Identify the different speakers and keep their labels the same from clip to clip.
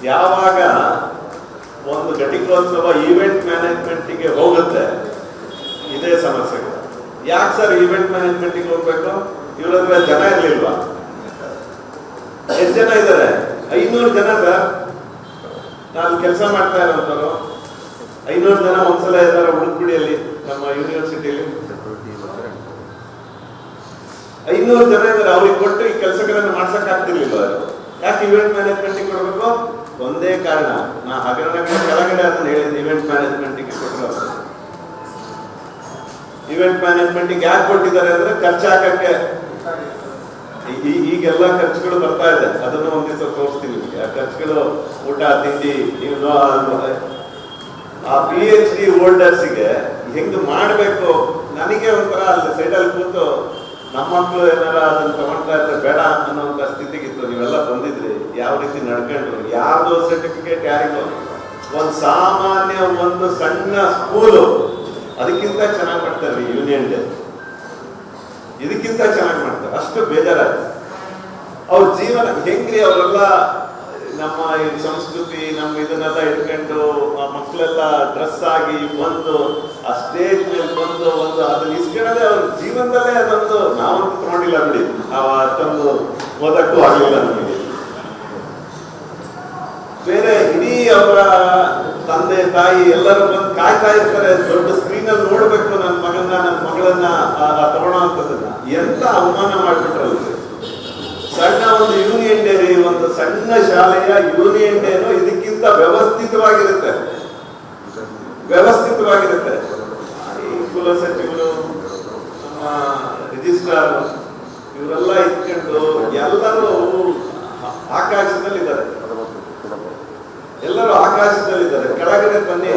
Speaker 1: ಯಾವಾಗ ಒಂದು ಘಟಿಕೋತ್ಸವ ಈವೆಂಟ್ ಮ್ಯಾನೇಜ್ಮೆಂಟಿಗೆ ಹೋಗುತ್ತೆ, ಇದೇ ಸಮಸ್ಯೆಗಳು. ಯಾಕೆ ಸರ್ ಈವೆಂಟ್ ಮ್ಯಾನೇಜ್ಮೆಂಟಿಗೆ ಹೋಗ್ಬೇಕು? ಇವ್ರ ಹತ್ರ ಜನ ಇರ್ಲಿಲ್ವಾ? ಎಷ್ಟು ಜನ ಇದ್ದಾರೆ? 500 ಜನ ಸರ್. ನಾನು ಕೆಲಸ ಮಾಡ್ತಾ ಇರೋಂಥವ್ರು 500 ಜನ ಒಂದ್ಸಲ ಇದ್ದಾರೆ ಹುಡುಕ್ಬಿಡಿಯಲ್ಲಿ, ನಮ್ಮ ಯೂನಿವರ್ಸಿಟಿಯಲ್ಲಿ 500 ಜನ ಇದ್ದಾರೆ. ಅವ್ರಿಗೆ ಕೊಟ್ಟು ಈ ಕೆಲಸಗಳನ್ನು ಮಾಡ್ಸಕ್ ಆಗ್ತಿರ್ಲಿಲ್ಲ. ಯಾಕೆ ಇವೆಂಟ್ ಮ್ಯಾನೇಜ್ಮೆಂಟಿಗೆ ಕೊಡ್ಬೇಕು? ಒಂದೇ ಕಾರಣ, ನಾ ಹಗರಣಗಳ ಕೆಳಗಡೆ ಅದನ್ನ ಹೇಳಿದ್ದು. ಇವೆಂಟ್ ಮ್ಯಾನೇಜ್ಮೆಂಟಿಗೆ ಕೊಟ್ಟರು. ಇವೆಂಟ್ ಮ್ಯಾನೇಜ್ಮೆಂಟಿಗೆ ಯಾಕೆ ಕೊಟ್ಟಿದ್ದಾರೆ ಅಂದ್ರೆ ಖರ್ಚು ಹಾಕಕ್ಕೆ. ಈಗೆಲ್ಲ ಖರ್ಚುಗಳು ಬರ್ತಾ ಇದೆ, ಅದನ್ನು ಒಂದ್ ದಿವಸ ತೋರಿಸ್ತೀನಿ ನಿಮಗೆ. ಆ ಖರ್ಚುಗಳು ಊಟ ತಿಂಡಿ, ನೀವು ಆ PhD ಹೋಲ್ಡರ್ಸಿಗೆ ಹೆಂಗ್ ಮಾಡ್ಬೇಕು. ನನಗೆ ಒಂಥರ ಅಲ್ಲಿ ಸೈಡಲ್ಲಿ ಕೂತು ನಮ್ಮ ಮಕ್ಕಳು ಏನಾರ ಅದನ್ನ ತಗೊಂಡ್ತಾ ಇದ್ರೆ ಬೇಡ ಅನ್ನೋಂಥ ಸ್ಥಿತಿಗಿತ್ತು. ನೀವೆಲ್ಲ ಬಂದಿದ್ರಿ, ಯಾವ ರೀತಿ ನಡ್ಕೊಂಡ್ರು, ಯಾರ್ದು ಸರ್ಟಿಫಿಕೇಟ್ ಯಾರಿಗೂ. ಒಂದು ಸಾಮಾನ್ಯ ಒಂದು ಸಣ್ಣ ಸ್ಕೂಲು ಅದಕ್ಕಿಂತ ಚೆನ್ನಾಗಿ ಮಾಡ್ತಾರೆ ಯೂನಿಯನ್ ಡೇ, ಇದಕ್ಕಿಂತ ಚೆನ್ನಾಗಿ ಮಾಡ್ತಾರೆ. ಅಷ್ಟು ಬೇಜಾರಾಯ್ತು. ಅವ್ರ ಜೀವನ ಹೆಂಗ್ರಿ, ಅವರೆಲ್ಲ ನಮ್ಮ ಈ ಸಂಸ್ಕೃತಿ ನಮ್ಮ ಇದನ್ನೆಲ್ಲ ಇಟ್ಕೊಂಡು ಮಕ್ಕಳೆಲ್ಲ ಡ್ರೆಸ್ ಆಗಿ ಬಂದು ಆ ಸ್ಟೇಜ್ ಮೇಲೆ ಬಂದು ಒಂದು ಅದನ್ನ ಇಸ್ಕೊಳ್ಳೋದೇ ಅವ್ರ ಜೀವನದಲ್ಲೇ ಅದೊಂದು. ನಾವಂತೂ ತಗೊಂಡಿಲ್ಲ ಬಿಡಿ, ಅಷ್ಟೊಂದು ಓದಕ್ಕೂ ಆಗಲಿಲ್ಲ ನಮಗೆ. ಬೇರೆ ಇಡೀ ಅವರ ತಂದೆ ತಾಯಿ ಎಲ್ಲರೂ ಬಂದು ಕಾಯ್ತಾ ಇರ್ತಾರೆ, ದೊಡ್ಡ ಸ್ಕ್ರೀನ್ ಅಲ್ಲಿ ನೋಡ್ಬೇಕು ನನ್ನ ಮಗನ್ನ ನನ್ನ ಮಗಳನ್ನ ತಗೊಳ್ಳೋ ಅಂತದನ್ನ. ಎಂತ ಅವಮಾನ ಮಾಡ್ಬಿಟ್ರಲ್ಲ. ಸಣ್ಣ ಒಂದು ಯೂನಿಯನ್ ಡೇ, ಒಂದು ಸಣ್ಣ ಶಾಲೆಯ ಯೂನಿಯನ್ ಡೇನು ಇದಕ್ಕಿಂತ ವ್ಯವಸ್ಥಿತವಾಗಿರುತ್ತೆ. ಈ ಕುಲ ಸಚಿವರು, ನಮ್ಮ ರಿಜಿಸ್ಟ್ರಾರ್, ಇವರೆಲ್ಲ ಇಟ್ಕೊಂಡು ಎಲ್ಲರೂ ಆಕಾಶದಲ್ಲಿದ್ದಾರೆ. ಕೆಳಗಡೆ ಬನ್ನಿ.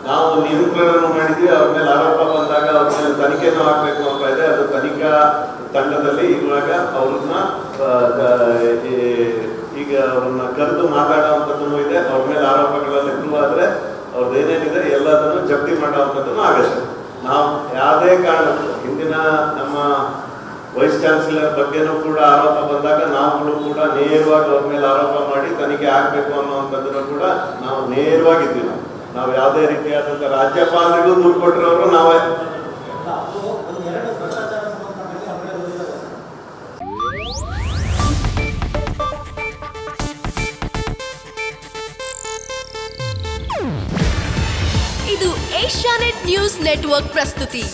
Speaker 1: ನಾವು ನಿರೂಪಣೆಯನ್ನು ಮಾಡಿದ್ವಿ. ಅವ್ರ ಮೇಲೆ ಆರೋಪ ಬಂದಾಗ ಅವ್ರ ಮೇಲೆ ತನಿಖೆನೂ ಹಾಕ್ಬೇಕು ಅಂತ ಇದೆ. ಅದು ತನಿಖಾ ತಂಡದಲ್ಲಿ ಇರುವಾಗ ಅವ್ರನ್ನ ಈಗ ಅವ್ರನ್ನ ಕರೆದು ಮಾತಾಡುವಂಥದ್ದು ಇದೆ. ಅವ್ರ ಮೇಲೆ ಆರೋಪಗಳೆಲ್ಲ ಇರುವಾದ್ರೆ ಅವ್ರದ್ದು ಏನೇನಿದೆ ಎಲ್ಲದನ್ನು ಜಪ್ತಿ ಮಾಡುವಂಥದ್ದು ಆಗುತ್ತೆ. ನಾವು ಯಾವುದೇ ಕಾರಣಕ್ಕೂ ಹಿಂದಿನ ನಮ್ಮ ವೈಸ್ ಚಾನ್ಸಲರ್ ಬಗ್ಗೆನೂ ಕೂಡ ಆರೋಪ ಬಂದಾಗ ನಾವುಗಳು ಕೂಡ ನೇರವಾಗಿ ಅವ್ರ ಮೇಲೆ ಆರೋಪ ಮಾಡಿ ತನಿಖೆ ಆಗ್ಬೇಕು ಅನ್ನುವಂಥದ್ದನ್ನು ಕೂಡ ನಾವು ನೇರವಾಗಿದ್ವಿ. ನಾವು ಯಾವುದೇ ರೀತಿಯಾದಂಥ ರಾಜ್ಯಪಾಲರಿಗೂ ದುಡ್ಡು ಕೊಟ್ಟಿರೋರು ನಾವೇ.
Speaker 2: ಇದು ಏಷ್ಯಾನೆಟ್ ನ್ಯೂಸ್ ನೆಟ್ವರ್ಕ್ ಪ್ರಸ್ತುತಿ.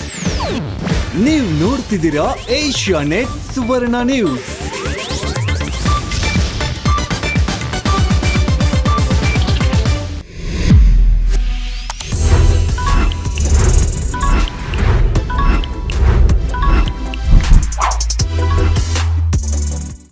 Speaker 3: ನೀವು ನೋಡ್ತಿದ್ದೀರಾ ಏಷ್ಯಾನೆಟ್ ಸುವರ್ಣ ನ್ಯೂಸ್.